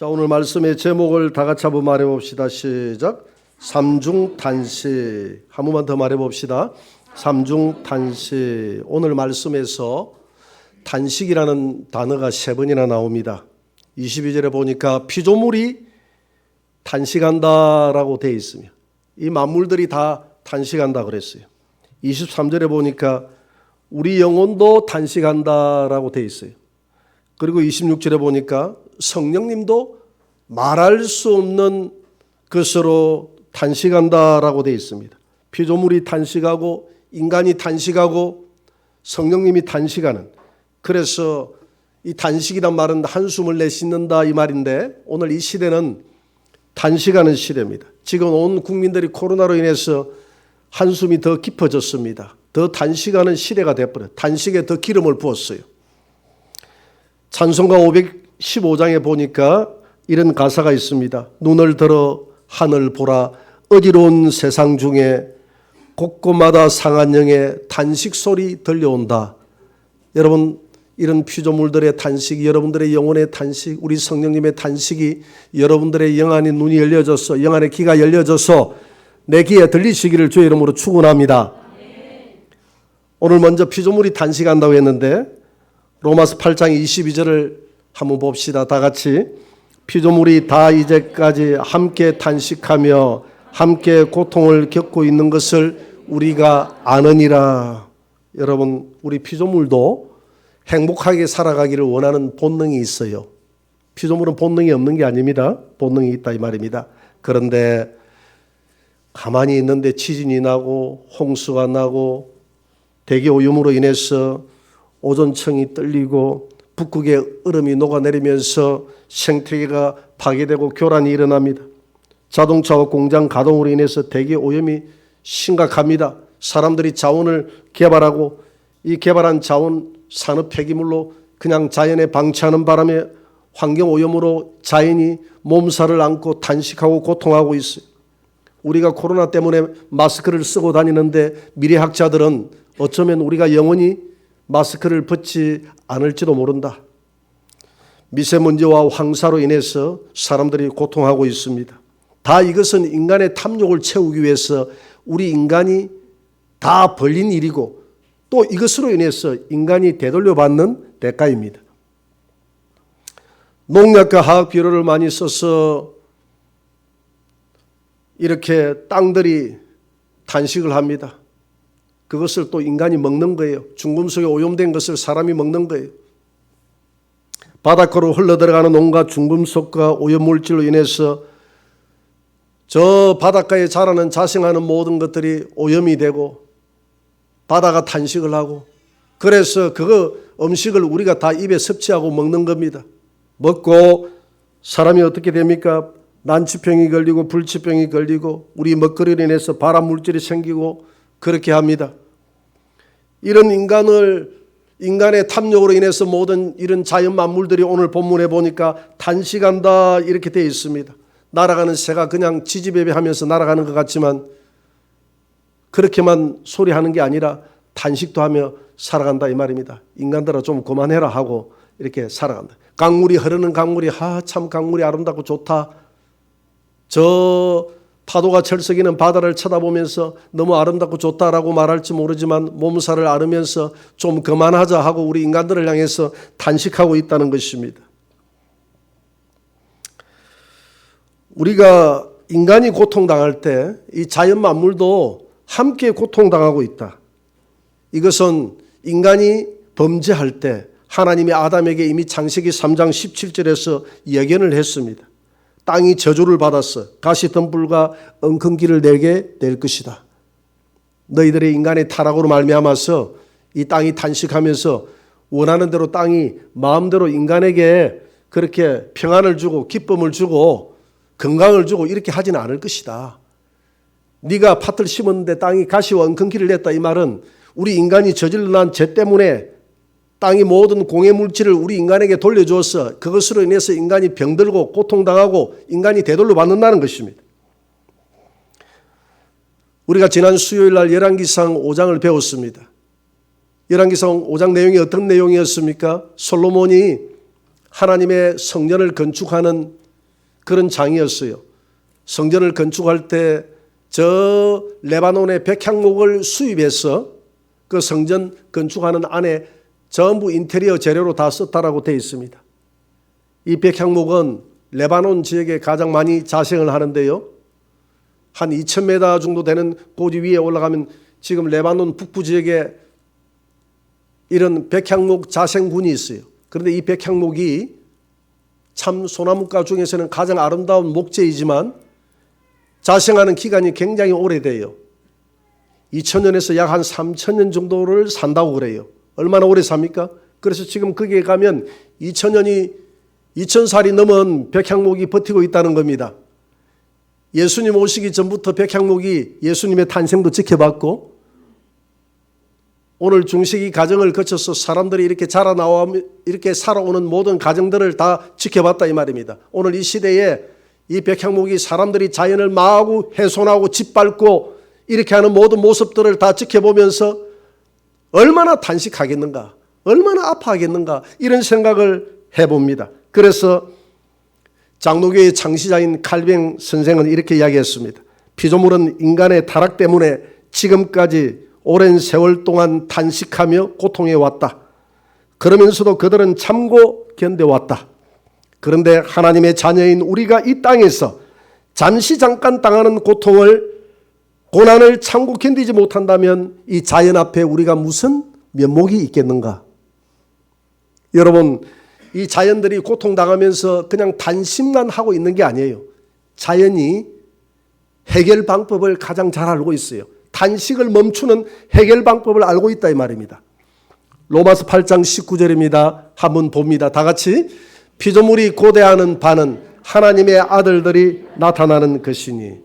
자, 오늘 말씀의 제목을 다 같이 한번 말해봅시다. 시작. 삼중단식. 한 번만 더 말해봅시다. 삼중단식. 오늘 말씀에서 단식이라는 단어가 3번이나 나옵니다. 22절에 보니까 피조물이 단식한다라고 되어 있으며 이 만물들이 다 단식한다 그랬어요. 23절에 보니까 우리 영혼도 단식한다라고 되어 있어요. 그리고 26절에 보니까 성령님도 말할 수 없는 것으로 단식한다라고 되어 있습니다. 피조물이 단식하고 인간이 단식하고 성령님이 단식하는, 그래서 이 단식이란 말은 한숨을 내쉬는다 이 말인데, 오늘 이 시대는 단식하는 시대입니다. 지금 온 국민들이 코로나로 인해서 한숨이 더 깊어졌습니다. 더 단식하는 시대가 되어버려요. 단식에 더 기름을 부었어요. 찬송가 515장에 보니까 이런 가사가 있습니다. 눈을 들어 하늘 보라, 어지러운 세상 중에 곳곳마다 상한 영의 단식 소리 들려온다. 여러분, 이런 피조물들의 단식이, 여러분들의 영혼의 단식, 우리 성령님의 단식이 여러분들의 영안의 눈이 열려져서, 영안의 귀가 열려져서 내 귀에 들리시기를 주의 이름으로 축원합니다. 오늘 먼저 피조물이 단식한다고 했는데 로마서 8장 22절을 한번 봅시다. 다 같이. 피조물이 다 이제까지 함께 단식하며 함께 고통을 겪고 있는 것을 우리가 아느니라. 여러분, 우리 피조물도 행복하게 살아가기를 원하는 본능이 있어요. 피조물은 본능이 없는 게 아닙니다. 본능이 있다 이 말입니다. 그런데 가만히 있는데 지진이 나고 홍수가 나고 대기오염으로 인해서 오존층이 떨리고 북극의 얼음이 녹아내리면서 생태계가 파괴되고 교란이 일어납니다. 자동차와 공장 가동으로 인해서 대기오염이 심각합니다. 사람들이 자원을 개발하고 이 개발한 자원 산업 폐기물로 그냥 자연에 방치하는 바람에 환경오염으로 자연이 몸살을 안고 단식하고 고통하고 있어요. 우리가 코로나 때문에 마스크를 쓰고 다니는데 미래학자들은 어쩌면 우리가 영원히 마스크를 벗지 않을지도 모른다. 미세먼지와 황사로 인해서 사람들이 고통하고 있습니다. 다 이것은 인간의 탐욕을 채우기 위해서 우리 인간이 다 벌린 일이고 또 이것으로 인해서 인간이 되돌려받는 대가입니다. 농약과 화학 비료를 많이 써서 이렇게 땅들이 단식을 합니다. 그것을 또 인간이 먹는 거예요. 중금속에 오염된 것을 사람이 먹는 거예요. 바닷가로 흘러들어가는 온갖 중금속과 오염물질로 인해서 저 바닷가에 자라는 자생하는 모든 것들이 오염이 되고 바다가 탄식을 하고, 그래서 그거 음식을 우리가 다 입에 섭취하고 먹는 겁니다. 먹고 사람이 어떻게 됩니까? 난치병이 걸리고 불치병이 걸리고 우리 먹거리로 인해서 발암물질이 생기고 그렇게 합니다. 이런 인간의 탐욕으로 인해서 모든 이런 자연 만물들이 오늘 본문에 보니까 단식한다 이렇게 되어 있습니다. 날아가는 새가 그냥 지지배배하면서 날아가는 것 같지만 그렇게만 소리하는 게 아니라 단식도 하며 살아간다 이 말입니다. 인간들아 좀 그만해라 하고 이렇게 살아간다. 강물이 흐르는 강물이 참 강물이 아름답고 좋다. 저 파도가 철썩이는 바다를 쳐다보면서 너무 아름답고 좋다라고 말할지 모르지만 몸살을 앓으면서 좀 그만하자 하고 우리 인간들을 향해서 단식하고 있다는 것입니다. 우리가 인간이 고통당할 때 이 자연 만물도 함께 고통당하고 있다. 이것은 인간이 범죄할 때 하나님이 아담에게 이미 창세기 3장 17절에서 예견을 했습니다. 땅이 저주를 받았어. 가시덤불과 엉겅퀴를 내게 될 것이다. 너희들의 인간의 타락으로 말미암아서 이 땅이 단식하면서 원하는 대로 땅이 마음대로 인간에게 그렇게 평안을 주고 기쁨을 주고 건강을 주고 이렇게 하지는 않을 것이다. 네가 팥을 심었는데 땅이 가시와 엉겅퀴를 냈다 이 말은 우리 인간이 저질러 난 죄 때문에 땅이 모든 공해물질을 우리 인간에게 돌려주어서 그것으로 인해서 인간이 병들고 고통당하고 인간이 되돌려 받는다는 것입니다. 우리가 지난 수요일 날 열왕기상 5장을 배웠습니다. 열왕기상 5장 내용이 어떤 내용이었습니까? 솔로몬이 하나님의 성전을 건축하는 그런 장이었어요. 성전을 건축할 때 저 레바논의 백향목을 수입해서 그 성전 건축하는 안에 전부 인테리어 재료로 다 썼다라고 되어 있습니다. 이 백향목은 레바논 지역에 가장 많이 자생을 하는데요. 한 2000m 정도 되는 고지 위에 올라가면 지금 레바논 북부 지역에 이런 백향목 자생군이 있어요. 그런데 이 백향목이 참 소나무가 중에서는 가장 아름다운 목재이지만 자생하는 기간이 굉장히 오래돼요. 2000년에서 약 한 3000년 정도를 산다고 그래요. 얼마나 오래 삽니까? 그래서 지금 거기에 가면 2000살이 넘은 백향목이 버티고 있다는 겁니다. 예수님 오시기 전부터 백향목이 예수님의 탄생도 지켜봤고 오늘 중세기 가정을 거쳐서 사람들이 이렇게 자라나와 이렇게 살아오는 모든 가정들을 다 지켜봤다 이 말입니다. 오늘 이 시대에 이 백향목이 사람들이 자연을 마구 훼손하고 짓밟고 이렇게 하는 모든 모습들을 다 지켜보면서 얼마나 탄식하겠는가, 얼마나 아파하겠는가 이런 생각을 해봅니다. 그래서 장로교의 창시자인 칼뱅 선생은 이렇게 이야기했습니다. 피조물은 인간의 타락 때문에 지금까지 오랜 세월 동안 탄식하며 고통해왔다. 그러면서도 그들은 참고 견뎌왔다. 그런데 하나님의 자녀인 우리가 이 땅에서 잠시 잠깐 당하는 고난을 참고 견디지 못한다면 이 자연 앞에 우리가 무슨 면목이 있겠는가? 여러분, 이 자연들이 고통당하면서 그냥 단심만 하고 있는 게 아니에요. 자연이 해결 방법을 가장 잘 알고 있어요. 단식을 멈추는 해결 방법을 알고 있다 이 말입니다. 로마서 8장 19절입니다. 한번 봅니다. 다 같이. 피조물이 고대하는 바는 하나님의 아들들이 나타나는 것이니.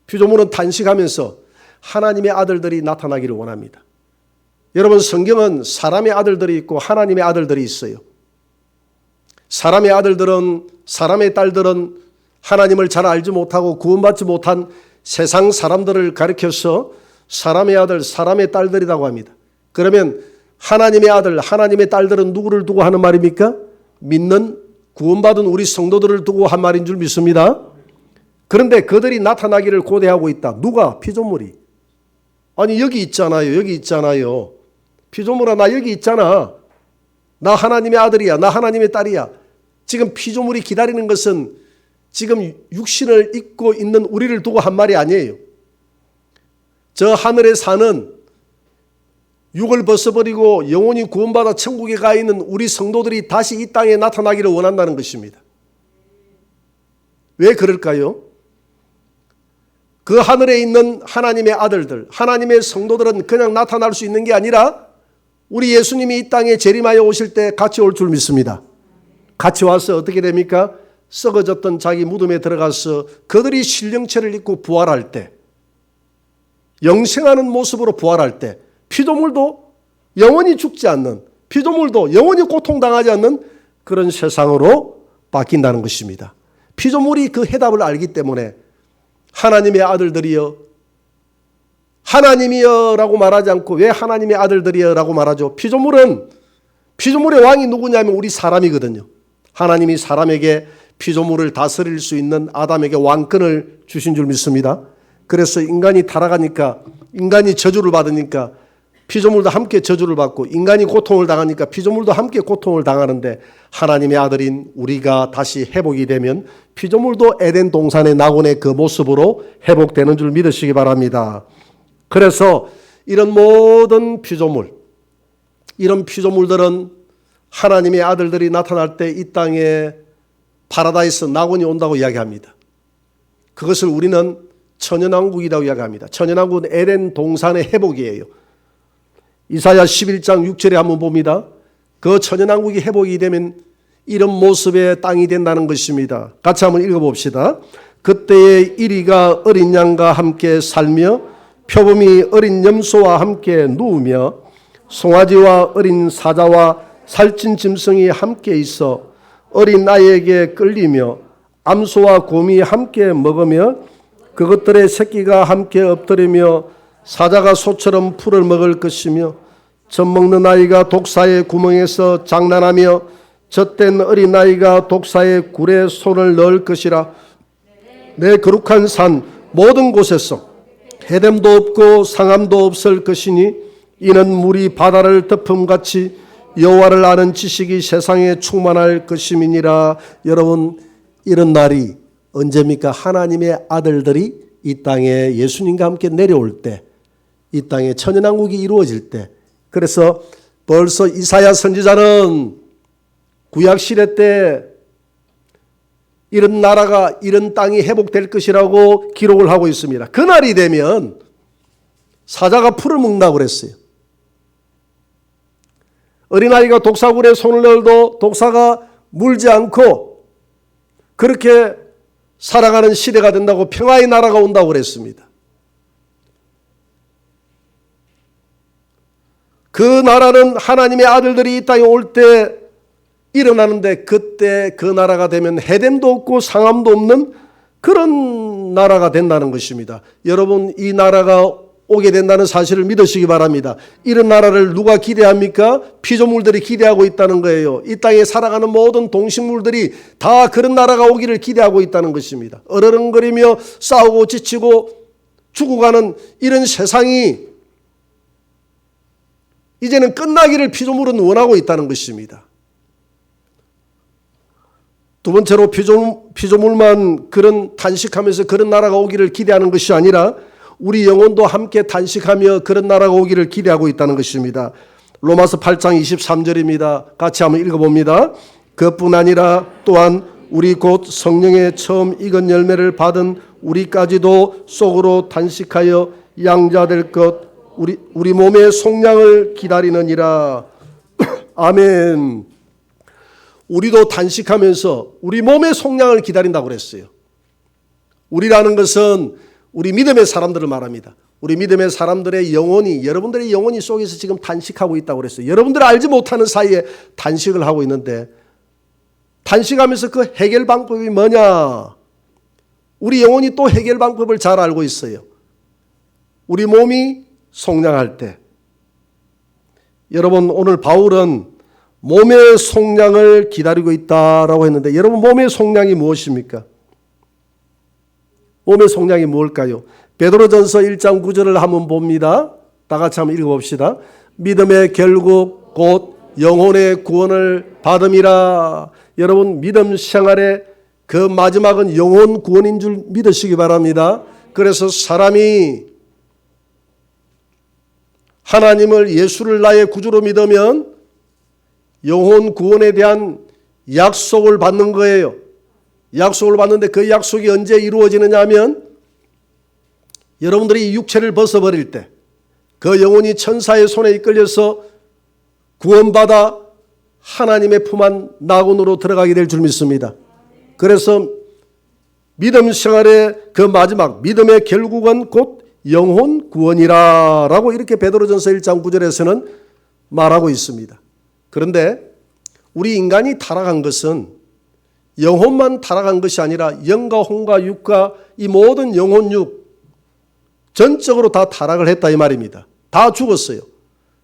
피조물은 단식하면서 하나님의 아들들이 나타나기를 원합니다. 여러분, 성경은 사람의 아들들이 있고 하나님의 아들들이 있어요. 사람의 아들들은, 사람의 딸들은 하나님을 잘 알지 못하고 구원받지 못한 세상 사람들을 가리켜서 사람의 아들, 사람의 딸들이라고 합니다. 그러면 하나님의 아들, 하나님의 딸들은 누구를 두고 하는 말입니까? 믿는 구원받은 우리 성도들을 두고 한 말인 줄 믿습니다. 그런데 그들이 나타나기를 고대하고 있다. 누가? 피조물이. 아니 여기 있잖아요. 여기 있잖아요. 피조물아 나 여기 있잖아. 나 하나님의 아들이야. 나 하나님의 딸이야. 지금 피조물이 기다리는 것은 지금 육신을 입고 있는 우리를 두고 한 말이 아니에요. 저 하늘에 사는 육을 벗어버리고 영원히 구원받아 천국에 가 있는 우리 성도들이 다시 이 땅에 나타나기를 원한다는 것입니다. 왜 그럴까요? 그 하늘에 있는 하나님의 아들들, 하나님의 성도들은 그냥 나타날 수 있는 게 아니라 우리 예수님이 이 땅에 재림하여 오실 때 같이 올 줄 믿습니다. 같이 와서 어떻게 됩니까? 썩어졌던 자기 무덤에 들어가서 그들이 신령체를 입고 부활할 때, 영생하는 모습으로 부활할 때 피조물도 영원히 죽지 않는, 피조물도 영원히 고통당하지 않는 그런 세상으로 바뀐다는 것입니다. 피조물이 그 해답을 알기 때문에 하나님의 아들들이여, 하나님이여 라고 말하지 않고 왜 하나님의 아들들이여 라고 말하죠? 피조물의 왕이 누구냐면 우리 사람이거든요. 하나님이 사람에게 피조물을 다스릴 수 있는 아담에게 왕권을 주신 줄 믿습니다. 그래서 인간이 타락하니까, 인간이 저주를 받으니까 피조물도 함께 저주를 받고, 인간이 고통을 당하니까 피조물도 함께 고통을 당하는데, 하나님의 아들인 우리가 다시 회복이 되면 피조물도 에덴 동산의 낙원의 그 모습으로 회복되는 줄 믿으시기 바랍니다. 그래서 이런 모든 피조물, 이런 피조물들은 하나님의 아들들이 나타날 때 이 땅에 파라다이스 낙원이 온다고 이야기합니다. 그것을 우리는 천연왕국이라고 이야기합니다. 천연왕국은 에덴 동산의 회복이에요. 이사야 11장 6절에 한번 봅니다. 그 천연왕국이 회복이 되면 이런 모습의 땅이 된다는 것입니다. 같이 한번 읽어봅시다. 그때의 이리가 어린 양과 함께 살며 표범이 어린 염소와 함께 누우며 송아지와 어린 사자와 살찐 짐승이 함께 있어 어린 아이에게 끌리며 암소와 곰이 함께 먹으며 그것들의 새끼가 함께 엎드리며 사자가 소처럼 풀을 먹을 것이며 젖 먹는 아이가 독사의 구멍에서 장난하며 젖된 어린아이가 독사의 굴에 손을 넣을 것이라. 내 거룩한 산 모든 곳에서 해됨도 없고 상함도 없을 것이니 이는 물이 바다를 덮음같이 여호와를 아는 지식이 세상에 충만할 것임이니라. 여러분, 이런 날이 언제입니까? 하나님의 아들들이 이 땅에 예수님과 함께 내려올 때, 이 땅에 천연왕국이 이루어질 때. 그래서 벌써 이사야 선지자는 구약 시대 때 이런 나라가, 이런 땅이 회복될 것이라고 기록을 하고 있습니다. 그날이 되면 사자가 풀을 먹는다고 그랬어요. 어린아이가 독사굴에 손을 넣어도 독사가 물지 않고 그렇게 살아가는 시대가 된다고, 평화의 나라가 온다고 그랬습니다. 그 나라는 하나님의 아들들이 이 땅에 올 때 일어나는데, 그때 그 나라가 되면 해됨도 없고 상함도 없는 그런 나라가 된다는 것입니다. 여러분, 이 나라가 오게 된다는 사실을 믿으시기 바랍니다. 이런 나라를 누가 기대합니까? 피조물들이 기대하고 있다는 거예요. 이 땅에 살아가는 모든 동식물들이 다 그런 나라가 오기를 기대하고 있다는 것입니다. 어르렁거리며 싸우고 지치고 죽어가는 이런 세상이 이제는 끝나기를 피조물은 원하고 있다는 것입니다. 두 번째로 피조물만 그런 단식하면서 그런 나라가 오기를 기대하는 것이 아니라 우리 영혼도 함께 단식하며 그런 나라가 오기를 기대하고 있다는 것입니다. 로마서 8장 23절입니다. 같이 한번 읽어봅니다. 그뿐 아니라 또한 우리 곧 성령의 처음 익은 열매를 받은 우리까지도 속으로 단식하여 양자될 것, 우리 몸의 속량을 기다리느니라. 아멘. 우리도 단식하면서 우리 몸의 속량을 기다린다고 그랬어요. 우리라는 것은 우리 믿음의 사람들을 말합니다. 우리 믿음의 사람들의 영혼이, 여러분들의 영혼이 속에서 지금 단식하고 있다고 그랬어요. 여러분들이 알지 못하는 사이에 단식을 하고 있는데, 단식하면서 그 해결 방법이 뭐냐? 우리 영혼이 또 해결 방법을 잘 알고 있어요. 우리 몸이 속량할 때. 여러분, 오늘 바울은 몸의 속량을 기다리고 있다라고 했는데, 여러분, 몸의 속량이 무엇입니까? 몸의 속량이 뭘까요? 베드로전서 1장 9절을 한번 봅니다. 다 같이 한번 읽어봅시다. 믿음의 결국 곧 영혼의 구원을 받음이라. 여러분, 믿음 생활의 그 마지막은 영혼 구원인 줄 믿으시기 바랍니다. 그래서 사람이 하나님을, 예수를 나의 구주로 믿으면 영혼 구원에 대한 약속을 받는 거예요. 약속을 받는데 그 약속이 언제 이루어지느냐 하면 여러분들이 육체를 벗어버릴 때 그 영혼이 천사의 손에 이끌려서 구원받아 하나님의 품 안 낙원으로 들어가게 될 줄 믿습니다. 그래서 믿음 생활의 그 마지막, 믿음의 결국은 곧 영혼 구원이라 라고 이렇게 베드로전서 1장 9절에서는 말하고 있습니다. 그런데 우리 인간이 타락한 것은 영혼만 타락한 것이 아니라 영과 혼과 육과 이 모든 영혼 육 전적으로 다 타락을 했다 이 말입니다. 다 죽었어요.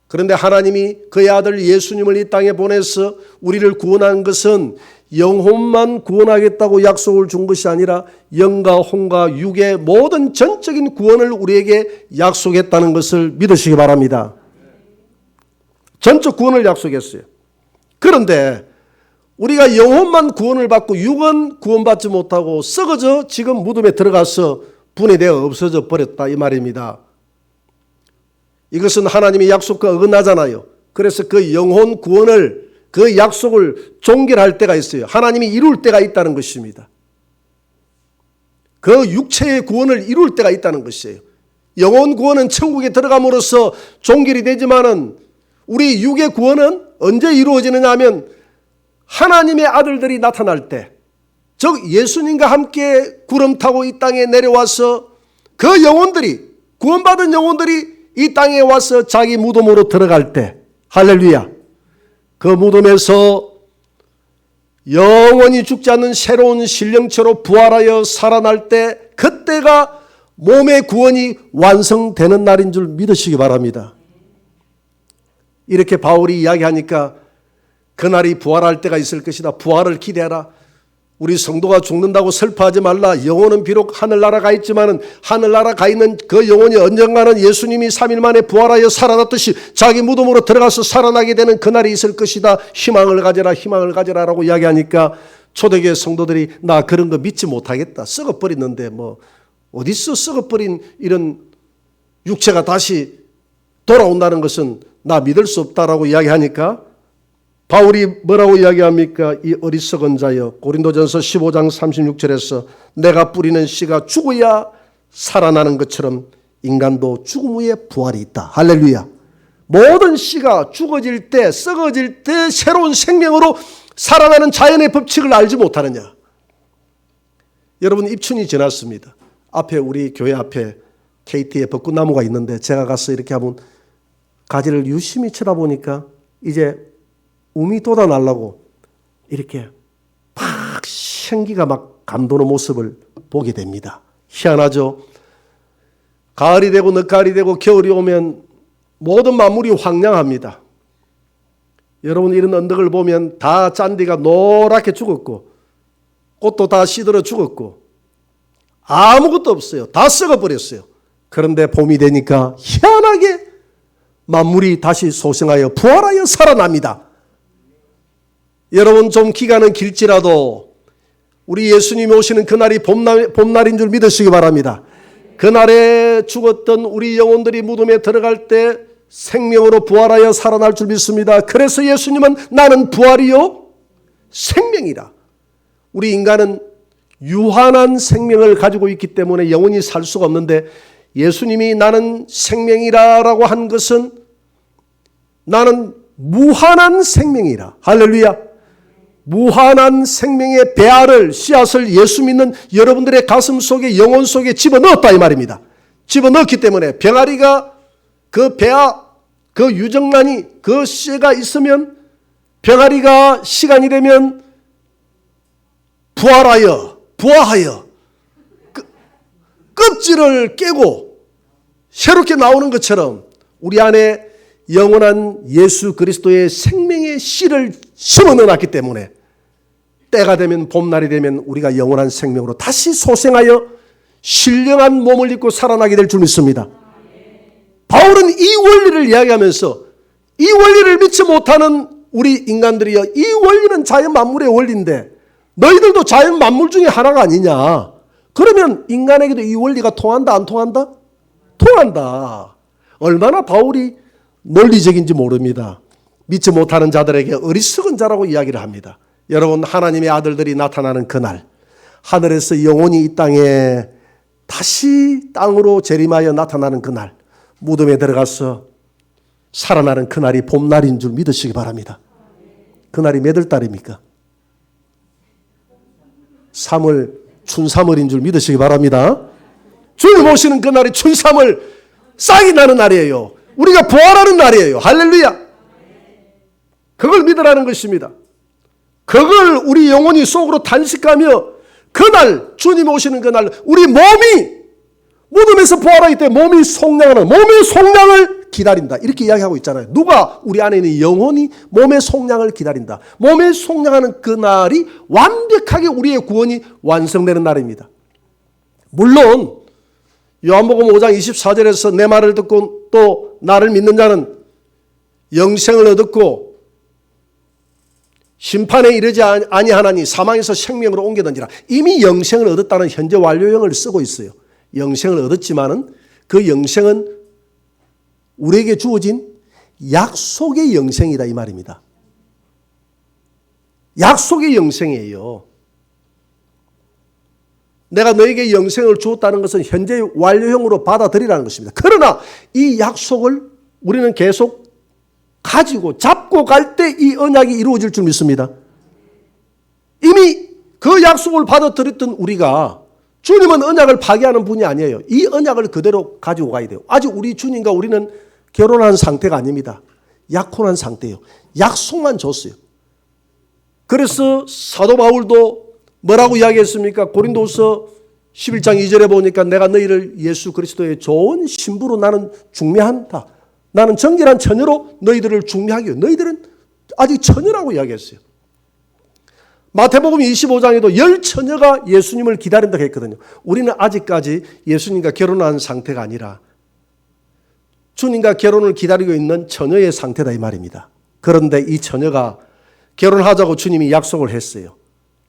그런데 하나님이 그의 아들 예수님을 이 땅에 보내서 우리를 구원한 것은 영혼만 구원하겠다고 약속을 준 것이 아니라 영과 혼과 육의 모든 전적인 구원을 우리에게 약속했다는 것을 믿으시기 바랍니다. 전적 구원을 약속했어요. 그런데 우리가 영혼만 구원을 받고 육은 구원받지 못하고 썩어져 지금 무덤에 들어가서 분해되어 없어져 버렸다 이 말입니다. 이것은 하나님의 약속과 어긋나잖아요. 그래서 그 영혼 구원을, 그 약속을 종결할 때가 있어요. 하나님이 이룰 때가 있다는 것입니다. 그 육체의 구원을 이룰 때가 있다는 것이에요. 영혼 구원은 천국에 들어감으로써 종결이 되지만은 우리 육의 구원은 언제 이루어지느냐 하면 하나님의 아들들이 나타날 때, 즉 예수님과 함께 구름 타고 이 땅에 내려와서 그 영혼들이, 구원받은 영혼들이 이 땅에 와서 자기 무덤으로 들어갈 때, 할렐루야, 그 무덤에서 영원히 죽지 않는 새로운 신령체로 부활하여 살아날 때, 그때가 몸의 구원이 완성되는 날인 줄 믿으시기 바랍니다. 이렇게 바울이 이야기하니까 그날이 부활할 때가 있을 것이다. 부활을 기대하라. 우리 성도가 죽는다고 슬퍼하지 말라. 영혼은 비록 하늘나라 가 있지만은 하늘나라 가 있는 그 영혼이 언젠가는 예수님이 3일 만에 부활하여 살아났듯이 자기 무덤으로 들어가서 살아나게 되는 그날이 있을 것이다. 희망을 가져라, 희망을 가져라라고 이야기하니까 초대교회 성도들이 나 그런 거 믿지 못하겠다. 썩어버렸는데 뭐 어디서 썩어버린 이런 육체가 다시 돌아온다는 것은 나 믿을 수 없다라고 이야기하니까 바울이 뭐라고 이야기합니까? 이 어리석은 자여, 고린도전서 15장 36절에서 내가 뿌리는 씨가 죽어야 살아나는 것처럼 인간도 죽음 후에 부활이 있다. 할렐루야. 모든 씨가 죽어질 때, 썩어질 때 새로운 생명으로 살아나는 자연의 법칙을 알지 못하느냐. 여러분, 입춘이 지났습니다. 앞에 우리 교회 앞에 KT에 벚꽃나무가 있는데 제가 가서 이렇게 한번 가지를 유심히 쳐다보니까 이제 움이 돋아나려고 이렇게 막 생기가 막 감도는 모습을 보게 됩니다. 희한하죠. 가을이 되고 늦가을이 되고 겨울이 오면 모든 만물이 황량합니다. 여러분, 이런 언덕을 보면 다 잔디가 노랗게 죽었고 꽃도 다 시들어 죽었고 아무것도 없어요. 다 썩어버렸어요. 그런데 봄이 되니까 희한하게 만물이 다시 소생하여 부활하여 살아납니다. 여러분, 좀 기간은 길지라도 우리 예수님이 오시는 그날이 봄날인 줄 믿으시기 바랍니다. 그날에 죽었던 우리 영혼들이 무덤에 들어갈 때 생명으로 부활하여 살아날 줄 믿습니다. 그래서 예수님은 나는 부활이요 생명이라. 우리 인간은 유한한 생명을 가지고 있기 때문에 영원히 살 수가 없는데 예수님이 나는 생명이라라고 한 것은 나는 무한한 생명이라. 할렐루야. 무한한 생명의 배알을, 씨앗을 예수 믿는 여러분들의 가슴 속에, 영혼 속에 집어넣었다 이 말입니다. 집어넣었기 때문에 병아리가 그 배아, 그 유정란이, 그 씨가 있으면 병아리가 시간이 되면 부활하여 껍질을 깨고 새롭게 나오는 것처럼 우리 안에 영원한 예수 그리스도의 생명의 씨를 심어 넣어놨기 때문에 때가 되면, 봄날이 되면 우리가 영원한 생명으로 다시 소생하여 신령한 몸을 입고 살아나게 될 줄 믿습니다. 바울은 이 원리를 이야기하면서 이 원리를 믿지 못하는 우리 인간들이여, 이 원리는 자연 만물의 원리인데 너희들도 자연 만물 중에 하나가 아니냐. 그러면 인간에게도 이 원리가 통한다 안 통한다? 통한다. 얼마나 바울이 논리적인지 모릅니다. 믿지 못하는 자들에게 어리석은 자라고 이야기를 합니다. 여러분, 하나님의 아들들이 나타나는 그날, 하늘에서 영원히 이 땅에 다시 땅으로 재림하여 나타나는 그날, 무덤에 들어가서 살아나는 그날이 봄날인 줄 믿으시기 바랍니다. 그날이 몇 월 달입니까? 3월, 춘3월인 줄 믿으시기 바랍니다. 주님 오시는 그날이 춘3월 싹이 나는 날이에요. 우리가 부활하는 날이에요. 할렐루야. 그걸 믿으라는 것입니다. 그걸 우리 영혼이 속으로 단식하며 그날, 주님 오시는 그날 우리 몸이 무덤에서 부활하기 때문에 몸이 속량하는, 몸의 속량을 기다린다. 이렇게 이야기하고 있잖아요. 누가? 우리 안에 있는 영혼이 몸의 속량을 기다린다. 몸의 속량하는 그날이 완벽하게 우리의 구원이 완성되는 날입니다. 물론 요한복음 5장 24절에서 내 말을 듣고 또 나를 믿는 자는 영생을 얻었고 심판에 이르지 아니하나니 사망에서 생명으로 옮겨던지라. 이미 영생을 얻었다는 현재 완료형을 쓰고 있어요. 영생을 얻었지만은 그 영생은 우리에게 주어진 약속의 영생이다 이 말입니다. 약속의 영생이에요. 내가 너에게 영생을 주었다는 것은 현재 완료형으로 받아들이라는 것입니다. 그러나 이 약속을 우리는 계속 가지고 잡고 갈 때 이 언약이 이루어질 줄 믿습니다. 이미 그 약속을 받아들였던 우리가, 주님은 언약을 파기하는 분이 아니에요. 이 언약을 그대로 가지고 가야 돼요. 아직 우리 주님과 우리는 결혼한 상태가 아닙니다. 약혼한 상태예요. 약속만 줬어요. 그래서 사도 바울도 뭐라고 이야기했습니까? 고린도서 11장 2절에 보니까 내가 너희를 예수 그리스도의 좋은 신부로 나는 중매한다. 나는 정결한 처녀로 너희들을 중매하기 위해. 너희들은 아직 처녀라고 이야기했어요. 마태복음 25장에도 10처녀가 예수님을 기다린다고 했거든요. 우리는 아직까지 예수님과 결혼한 상태가 아니라 주님과 결혼을 기다리고 있는 처녀의 상태다 이 말입니다. 그런데 이 처녀가 결혼하자고 주님이 약속을 했어요.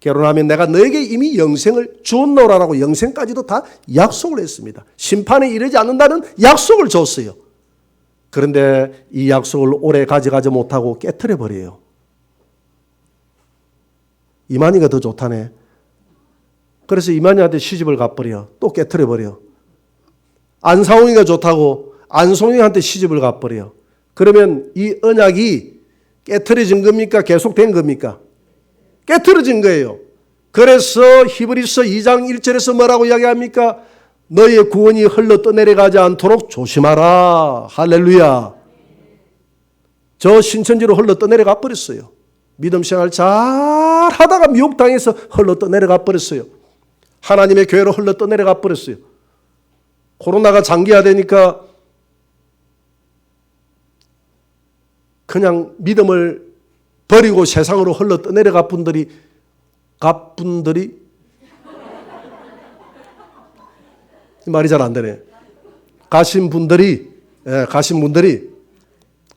결혼하면 내가 너에게 이미 영생을 주었노라라고 영생까지도 다 약속을 했습니다. 심판에 이르지 않는다는 약속을 줬어요. 그런데 이 약속을 오래 가져가지 못하고 깨트려 버려요. 이만희가 더 좋다네. 그래서 이만희한테 시집을 가버려. 또 깨트려 버려. 안상홍이가 좋다고 안송이한테 시집을 가버려. 그러면 이 언약이 깨트려진 겁니까? 계속된 겁니까? 깨트려진 거예요. 그래서 히브리서 2장 1절에서 뭐라고 이야기합니까? 너의 구원이 흘러 떠내려가지 않도록 조심하라. 할렐루야. 저 신천지로 흘러 떠내려가 버렸어요. 믿음 생활 잘 하다가 미혹당해서 흘러 떠내려가 버렸어요. 하나님의 교회로 흘러 떠내려가 버렸어요. 코로나가 장기화되니까 그냥 믿음을 버리고 세상으로 흘러 떠내려가 분들이 말이 잘 안 되네. 가신 분들이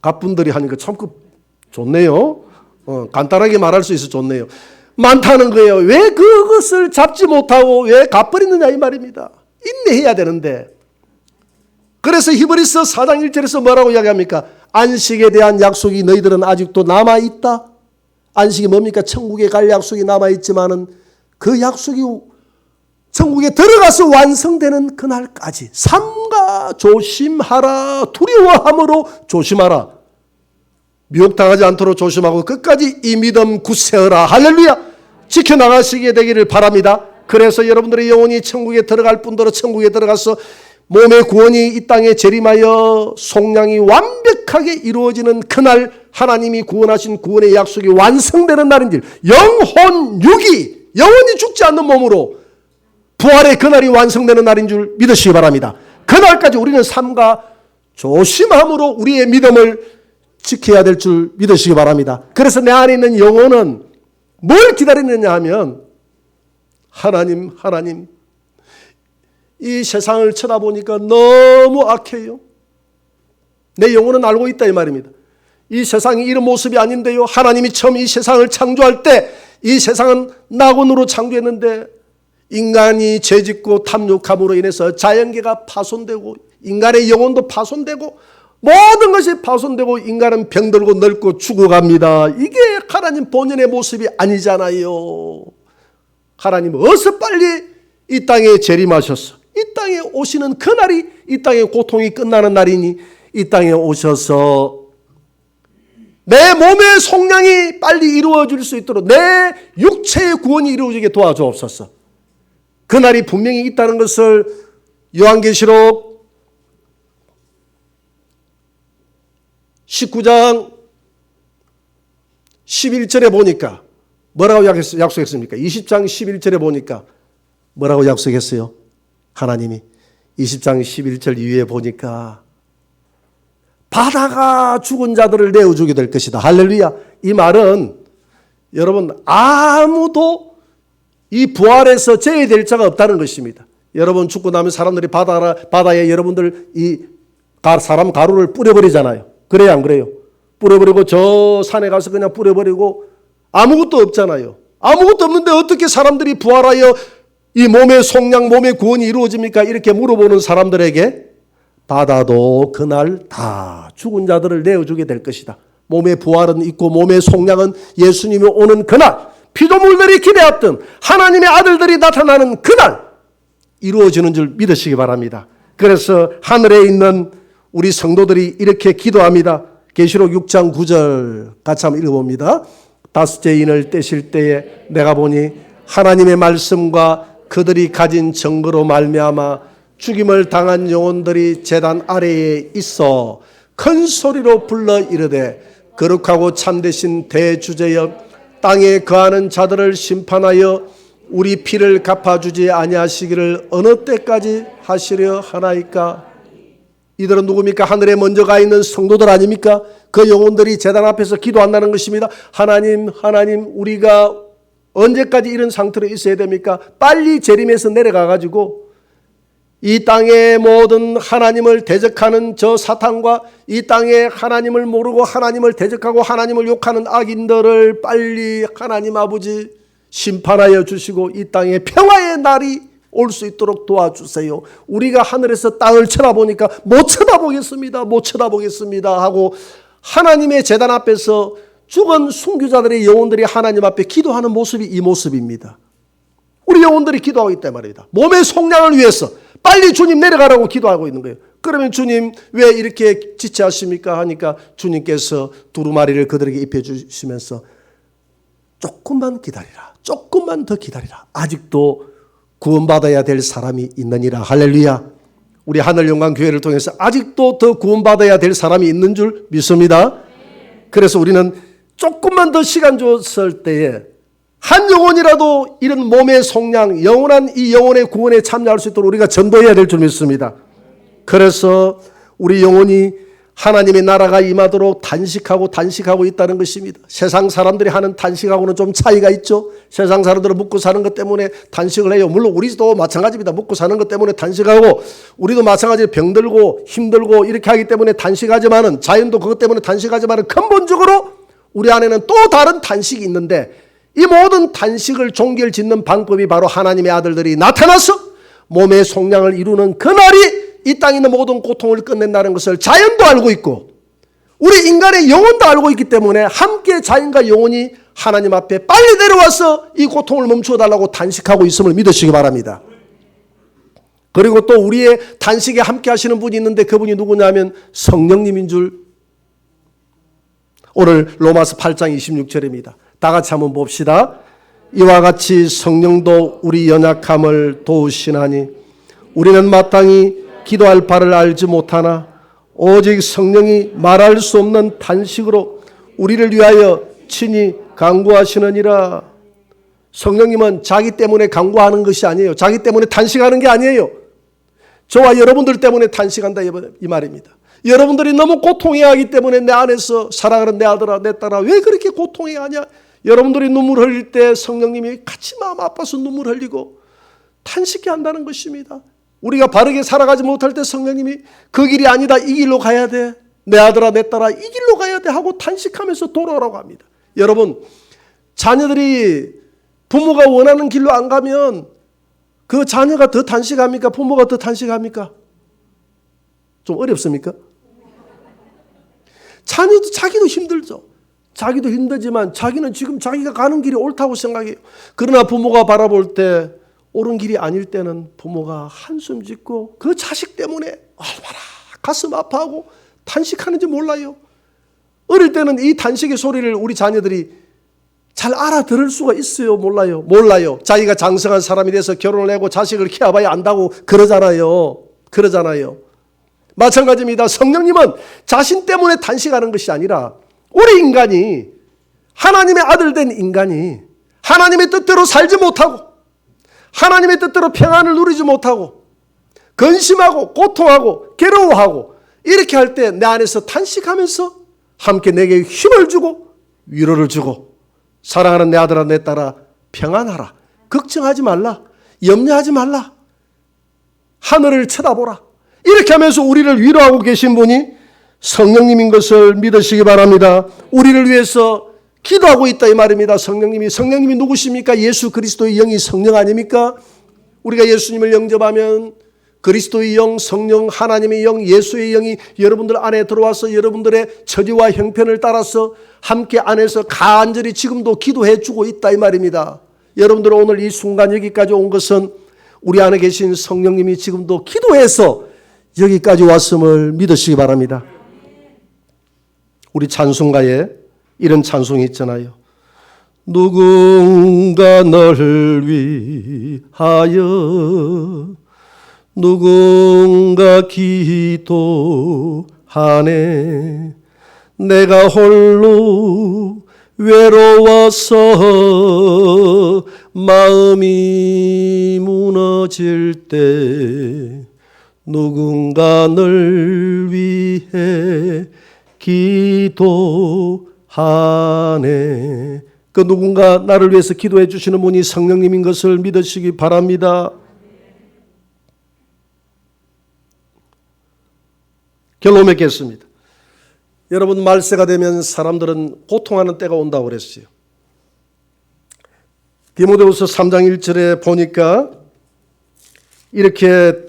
갑분들이 하니까 참 좋네요. 간단하게 말할 수 있어 좋네요. 많다는 거예요. 왜 그것을 잡지 못하고 왜 가버리느냐 이 말입니다. 인내해야 되는데. 그래서 히브리서 4장 1절에서 뭐라고 이야기합니까? 안식에 대한 약속이 너희들은 아직도 남아있다. 안식이 뭡니까? 천국에 갈 약속이 남아있지만은 그 약속이 천국에 들어가서 완성되는 그날까지 삼가 조심하라. 두려워함으로 조심하라. 미혹당하지 않도록 조심하고 끝까지 이 믿음 굳세어라. 할렐루야. 지켜나가시게 되기를 바랍니다. 그래서 여러분들의 영혼이 천국에 들어갈 뿐더러 천국에 들어가서 몸의 구원이 이 땅에 재림하여 속량이 완벽하게 이루어지는 그날 하나님이 구원하신 구원의 약속이 완성되는 날인지 영혼 육이 영원히 죽지 않는 몸으로 부활의 그날이 완성되는 날인 줄 믿으시기 바랍니다. 그날까지 우리는 삼가 조심함으로 우리의 믿음을 지켜야 될 줄 믿으시기 바랍니다. 그래서 내 안에 있는 영혼은 뭘 기다리느냐 하면 하나님 이 세상을 쳐다보니까 너무 악해요. 내 영혼은 알고 있다 이 말입니다. 이 세상이 이런 모습이 아닌데요. 하나님이 처음 이 세상을 창조할 때 이 세상은 낙원으로 창조했는데 인간이 죄짓고 탐욕함으로 인해서 자연계가 파손되고 인간의 영혼도 파손되고 모든 것이 파손되고 인간은 병들고 늙고 죽어갑니다. 이게 하나님 본연의 모습이 아니잖아요. 하나님 어서 빨리 이 땅에 재림하셔서 이 땅에 오시는 그날이 이 땅의 고통이 끝나는 날이니 이 땅에 오셔서 내 몸의 속량이 빨리 이루어질 수 있도록 내 육체의 구원이 이루어지게 도와주옵소서. 그날이 분명히 있다는 것을 요한계시록 19장 11절에 보니까 뭐라고 약속했습니까? 20장 11절에 보니까 뭐라고 약속했어요? 하나님이 20장 11절 이후에 보니까 바다가 죽은 자들을 내어주게 될 것이다. 할렐루야. 이 말은 여러분 아무도 이 부활에서 제외될 자가 없다는 것입니다. 여러분 죽고 나면 사람들이 바다에 여러분들 이 사람 가루를 뿌려버리잖아요. 그래요 안 그래요? 뿌려버리고 저 산에 가서 그냥 뿌려버리고 아무것도 없잖아요. 아무것도 없는데 어떻게 사람들이 부활하여 이 몸의 속량, 몸의 구원이 이루어집니까? 이렇게 물어보는 사람들에게 바다도 그날 다 죽은 자들을 내어주게 될 것이다. 몸의 부활은 있고 몸의 속량은 예수님이 오는 그날 피조물들이 기대했던 하나님의 아들들이 나타나는 그날 이루어지는 줄 믿으시기 바랍니다. 그래서 하늘에 있는 우리 성도들이 이렇게 기도합니다. 계시록 6장 9절 같이 한번 읽어봅니다. 다섯째 인을 떼실 때에 내가 보니 하나님의 말씀과 그들이 가진 증거로 말미암아 죽임을 당한 영혼들이 제단 아래에 있어 큰 소리로 불러 이르되 거룩하고 참되신 대주제여 땅에 거하는 자들을 심판하여 우리 피를 갚아주지 아니하시기를 어느 때까지 하시려 하나이까. 이들은 누굽니까? 하늘에 먼저 가 있는 성도들 아닙니까? 그 영혼들이 제단 앞에서 기도한다는 것입니다. 하나님, 우리가 언제까지 이런 상태로 있어야 됩니까? 빨리 재림에서 내려가가지고 이 땅의 모든 하나님을 대적하는 저 사탄과 이 땅에 하나님을 모르고 하나님을 대적하고 하나님을 욕하는 악인들을 빨리 하나님 아버지 심판하여 주시고 이 땅에 평화의 날이 올 수 있도록 도와주세요. 우리가 하늘에서 땅을 쳐다보니까 못 쳐다보겠습니다 하고 하나님의 제단 앞에서 죽은 순교자들의 영혼들이 하나님 앞에 기도하는 모습이 이 모습입니다. 우리 영혼들이 기도하고 있단 말입니다. 몸의 속량을 위해서 빨리 주님 내려가라고 기도하고 있는 거예요. 그러면 주님 왜 이렇게 지체하십니까 하니까 주님께서 두루마리를 그들에게 입혀주시면서 조금만 기다리라, 조금만 더 기다리라, 아직도 구원받아야 될 사람이 있느니라. 할렐루야. 우리 하늘영광교회를 통해서 아직도 더 구원받아야 될 사람이 있는 줄 믿습니다. 그래서 우리는 조금만 더 시간 줬을 때에 한 영혼이라도 이런 몸의 속량, 영원한 이 영혼의 구원에 참여할 수 있도록 우리가 전도해야 될 줄 믿습니다. 그래서 우리 영혼이 하나님의 나라가 임하도록 단식하고 있다는 것입니다. 세상 사람들이 하는 단식하고는 좀 차이가 있죠. 세상 사람들은 먹고 사는 것 때문에 단식을 해요. 물론 우리도 마찬가지입니다. 먹고 사는 것 때문에 단식하고 우리도 마찬가지로 병들고 힘들고 이렇게 하기 때문에 단식하지만은 자연도 그것 때문에 단식하지만은 근본적으로 우리 안에는 또 다른 단식이 있는데 이 모든 단식을 종결짓는 방법이 바로 하나님의 아들들이 나타나서 몸의 속량을 이루는 그날이 이 땅에 있는 모든 고통을 끝낸다는 것을 자연도 알고 있고 우리 인간의 영혼도 알고 있기 때문에 함께 자연과 영혼이 하나님 앞에 빨리 내려와서 이 고통을 멈추어 달라고 단식하고 있음을 믿으시기 바랍니다. 그리고 또 우리의 단식에 함께 하시는 분이 있는데 그분이 누구냐면 성령님인 줄 오늘 로마서 8장 26절입니다. 다 같이 한번 봅시다. 이와 같이 성령도 우리 연약함을 도우시나니 우리는 마땅히 기도할 바를 알지 못하나 오직 성령이 말할 수 없는 단식으로 우리를 위하여 친히 간구하시느니라. 성령님은 자기 때문에 간구하는 것이 아니에요. 자기 때문에 단식하는 게 아니에요. 저와 여러분들 때문에 단식한다 이 말입니다. 여러분들이 너무 고통해하기 때문에 내 안에서 사랑하는 내 아들아 내 딸아 왜 그렇게 고통해하냐. 여러분들이 눈물 흘릴 때 성령님이 같이 마음 아파서 눈물 흘리고 탄식해 한다는 것입니다. 우리가 바르게 살아가지 못할 때 성령님이 그 길이 아니다 이 길로 가야 돼 내 아들아 내 딸아 이 길로 가야 돼 하고 탄식하면서 돌아오라고 합니다. 여러분 자녀들이 부모가 원하는 길로 안 가면 그 자녀가 더 탄식합니까? 부모가 더 탄식합니까? 좀 어렵습니까? 자녀도 자기도 힘들죠. 자기도 힘들지만 자기는 지금 자기가 가는 길이 옳다고 생각해요. 그러나 부모가 바라볼 때 옳은 길이 아닐 때는 부모가 한숨 짓고 그 자식 때문에 얼마나 가슴 아파하고 탄식하는지 몰라요. 어릴 때는 이 탄식의 소리를 우리 자녀들이 잘 알아들을 수가 있어요? 몰라요. 자기가 장성한 사람이 돼서 결혼을 하고 자식을 키워봐야 안다고 그러잖아요. 마찬가지입니다. 성령님은 자신 때문에 단식하는 것이 아니라 우리 인간이 하나님의 아들 된 인간이 하나님의 뜻대로 살지 못하고 하나님의 뜻대로 평안을 누리지 못하고 근심하고 고통하고 괴로워하고 이렇게 할 때 내 안에서 탄식하면서 함께 내게 힘을 주고 위로를 주고 사랑하는 내 아들아 내 딸아 평안하라. 걱정하지 말라. 염려하지 말라. 하늘을 쳐다보라. 이렇게 하면서 우리를 위로하고 계신 분이 성령님인 것을 믿으시기 바랍니다. 우리를 위해서 기도하고 있다 이 말입니다. 성령님이 누구십니까? 예수 그리스도의 영이 성령 아닙니까? 우리가 예수님을 영접하면 그리스도의 영, 성령, 하나님의 영, 예수의 영이 여러분들 안에 들어와서 여러분들의 처지와 형편을 따라서 함께 안에서 간절히 지금도 기도해 주고 있다 이 말입니다. 여러분들 오늘 이 순간 여기까지 온 것은 우리 안에 계신 성령님이 지금도 기도해서 여기까지 왔음을 믿으시기 바랍니다. 우리 찬송가에 이런 찬송이 있잖아요. 누군가 너를 위하여 누군가 기도하네 내가 홀로 외로워서 마음이 무너질 때 누군가를 위해 기도하네. 그 누군가 나를 위해서 기도해 주시는 분이 성령님인 것을 믿으시기 바랍니다. 결론 맺겠습니다. 여러분, 말세가 되면 사람들은 고통하는 때가 온다고 그랬어요. 디모데후서 3장 1절에 보니까 이렇게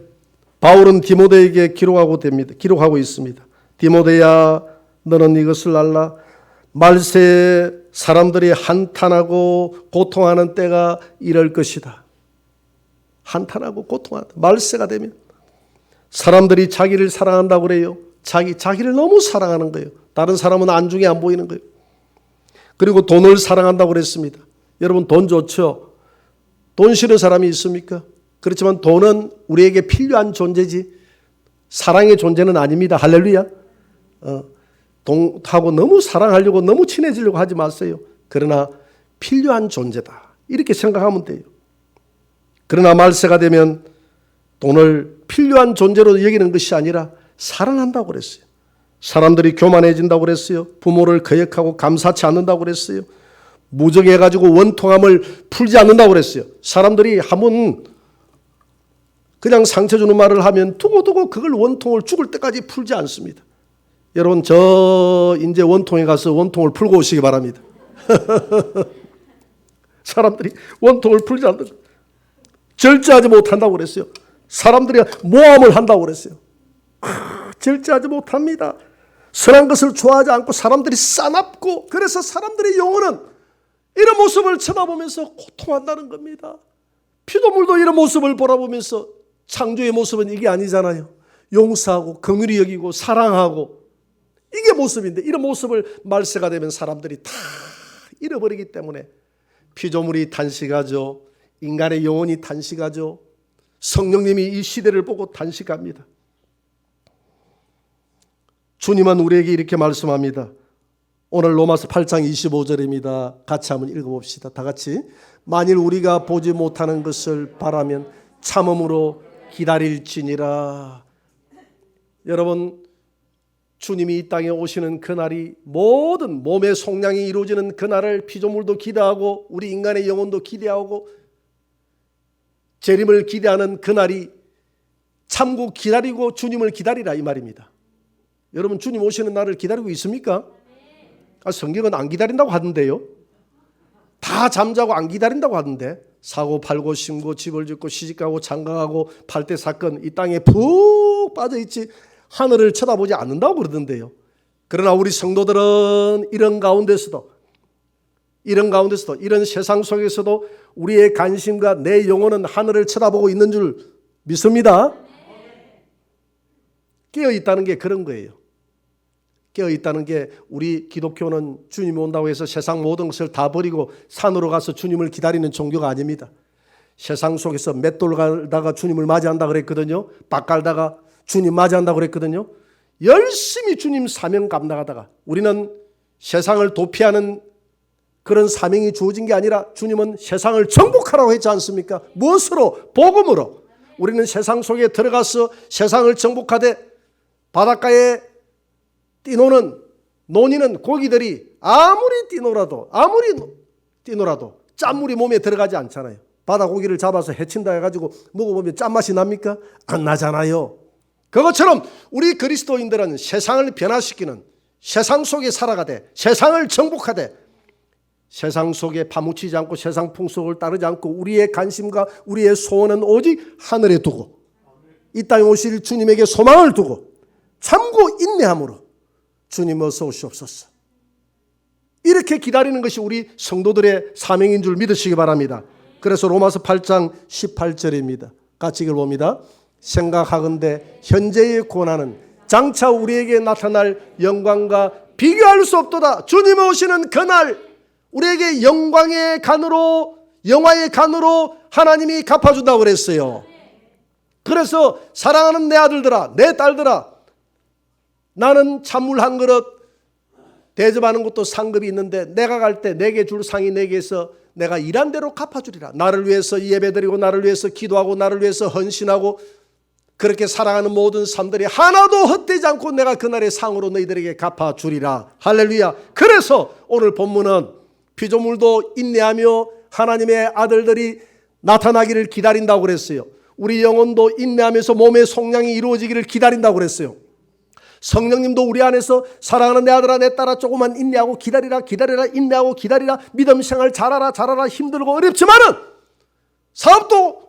바울은 디모데에게 기록하고 있습니다. 디모데야, 너는 이것을 알라. 말세에 사람들이 한탄하고 고통하는 때가 이럴 것이다. 한탄하고 고통하는 말세가 되면 사람들이 자기를 사랑한다고 그래요. 자기를 너무 사랑하는 거예요. 다른 사람은 안중에 안 보이는 거예요. 그리고 돈을 사랑한다고 그랬습니다. 여러분, 돈 좋죠? 돈 싫은 사람이 있습니까? 그렇지만 돈은 우리에게 필요한 존재지 사랑의 존재는 아닙니다. 할렐루야. 돈하고 너무 사랑하려고 너무 친해지려고 하지 마세요. 그러나 필요한 존재다, 이렇게 생각하면 돼요. 그러나 말세가 되면 돈을 필요한 존재로 여기는 것이 아니라 사랑한다고 그랬어요. 사람들이 교만해진다고 그랬어요. 부모를 거역하고 감사치 않는다고 그랬어요. 무정해가지고 원통함을 풀지 않는다고 그랬어요. 사람들이 한번 그냥 상처 주는 말을 하면 두고두고 그걸 원통을 죽을 때까지 풀지 않습니다. 여러분, 저 이제 원통에 가서 원통을 풀고 오시기 바랍니다. 사람들이 원통을 풀지 않는다. 절제하지 못한다고 그랬어요. 사람들이 모함을 한다고 그랬어요. 절제하지 못합니다. 선한 것을 좋아하지 않고 사람들이 싸납고, 그래서 사람들의 영혼은 이런 모습을 쳐다보면서 고통한다는 겁니다. 피조물도 이런 모습을 바라보면서, 창조의 모습은 이게 아니잖아요. 용서하고 긍휼히 여기고 사랑하고, 이게 모습인데 이런 모습을 말세가 되면 사람들이 다 잃어버리기 때문에 피조물이 단식하죠. 인간의 영혼이 단식하죠. 성령님이 이 시대를 보고 단식합니다. 주님은 우리에게 이렇게 말씀합니다. 오늘 로마서 8장 25절입니다. 같이 한번 읽어봅시다. 다 같이. 만일 우리가 보지 못하는 것을 바라면 참음으로 기다릴지니라. 여러분, 주님이 이 땅에 오시는 그날이, 모든 몸의 속량이 이루어지는 그날을 피조물도 기대하고 우리 인간의 영혼도 기대하고 재림을 기대하는 그날이 참고 기다리고 주님을 기다리라, 이 말입니다. 여러분, 주님 오시는 날을 기다리고 있습니까? 성경은 안 기다린다고 하던데요. 다 잠자고 안 기다린다고 하던데, 사고 팔고 심고 집을 짓고 시집가고 장가가고 팔 때 사건, 이 땅에 푹 빠져있지 하늘을 쳐다보지 않는다고 그러던데요. 그러나 우리 성도들은 이런 가운데서도 이런 세상 속에서도 우리의 관심과 내 영혼은 하늘을 쳐다보고 있는 줄 믿습니다. 깨어있다는 게 그런 거예요. 깨어있다는 게, 우리 기독교는 주님이 온다고 해서 세상 모든 것을 다 버리고 산으로 가서 주님을 기다리는 종교가 아닙니다. 세상 속에서 맷돌 갈다가 주님을 맞이한다 그랬거든요. 박 갈다가 주님 맞이한다 그랬거든요. 열심히 주님 사명 감당하다가, 우리는 세상을 도피하는 그런 사명이 주어진 게 아니라 주님은 세상을 정복하라고 했지 않습니까? 무엇으로? 복음으로. 우리는 세상 속에 들어가서 세상을 정복하되 바닷가에 노니는 고기들이 아무리 뛰노라도 짠물이 몸에 들어가지 않잖아요. 바다 고기를 잡아서 해친다 해가지고 먹어보면 짠맛이 납니까? 안 나잖아요. 그것처럼 우리 그리스도인들은 세상을 변화시키는, 세상 속에 살아가되 세상을 정복하되 세상 속에 파묻히지 않고 세상 풍속을 따르지 않고 우리의 관심과 우리의 소원은 오직 하늘에 두고 이 땅에 오실 주님에게 소망을 두고 참고 인내함으로 주님 어서 오시옵소서, 이렇게 기다리는 것이 우리 성도들의 사명인 줄 믿으시기 바랍니다. 그래서 로마서 8장 18절입니다. 같이 읽어봅니다. 생각하건대 현재의 고난은 장차 우리에게 나타날 영광과 비교할 수 없도다. 주님 오시는 그날 우리에게 영광의 간으로, 영화의 간으로 하나님이 갚아준다고 그랬어요. 그래서 사랑하는 내 아들들아, 내 딸들아, 나는 찬물 한 그릇 대접하는 것도 상급이 있는데 내가 갈 때 내게 줄 상이 내게서 내가 일한 대로 갚아주리라. 나를 위해서 예배드리고 나를 위해서 기도하고 나를 위해서 헌신하고 그렇게 살아가는 모든 삶들이 하나도 헛되지 않고 내가 그날의 상으로 너희들에게 갚아주리라. 할렐루야. 그래서 오늘 본문은 피조물도 인내하며 하나님의 아들들이 나타나기를 기다린다고 그랬어요. 우리 영혼도 인내하면서 몸의 속량이 이루어지기를 기다린다고 그랬어요. 성령님도 우리 안에서 사랑하는 내 아들아 내 딸아 조금만 인내하고 기다리라 인내하고 기다리라 믿음 생활 잘하라 힘들고 어렵지만은 사업도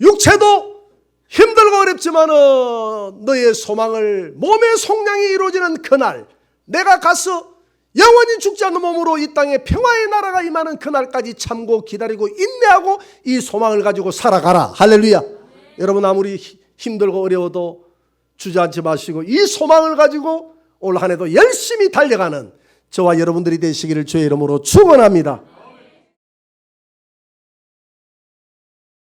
육체도 힘들고 어렵지만은 너의 소망을 몸의 속량이 이루어지는 그날 내가 가서 영원히 죽지 않는 몸으로 이 땅에 평화의 나라가 임하는 그날까지 참고 기다리고 인내하고 이 소망을 가지고 살아가라. 할렐루야. 여러분 아무리 힘들고 어려워도 주저앉지 마시고 이 소망을 가지고 올 한 해도 열심히 달려가는 저와 여러분들이 되시기를 주의 이름으로 축원합니다.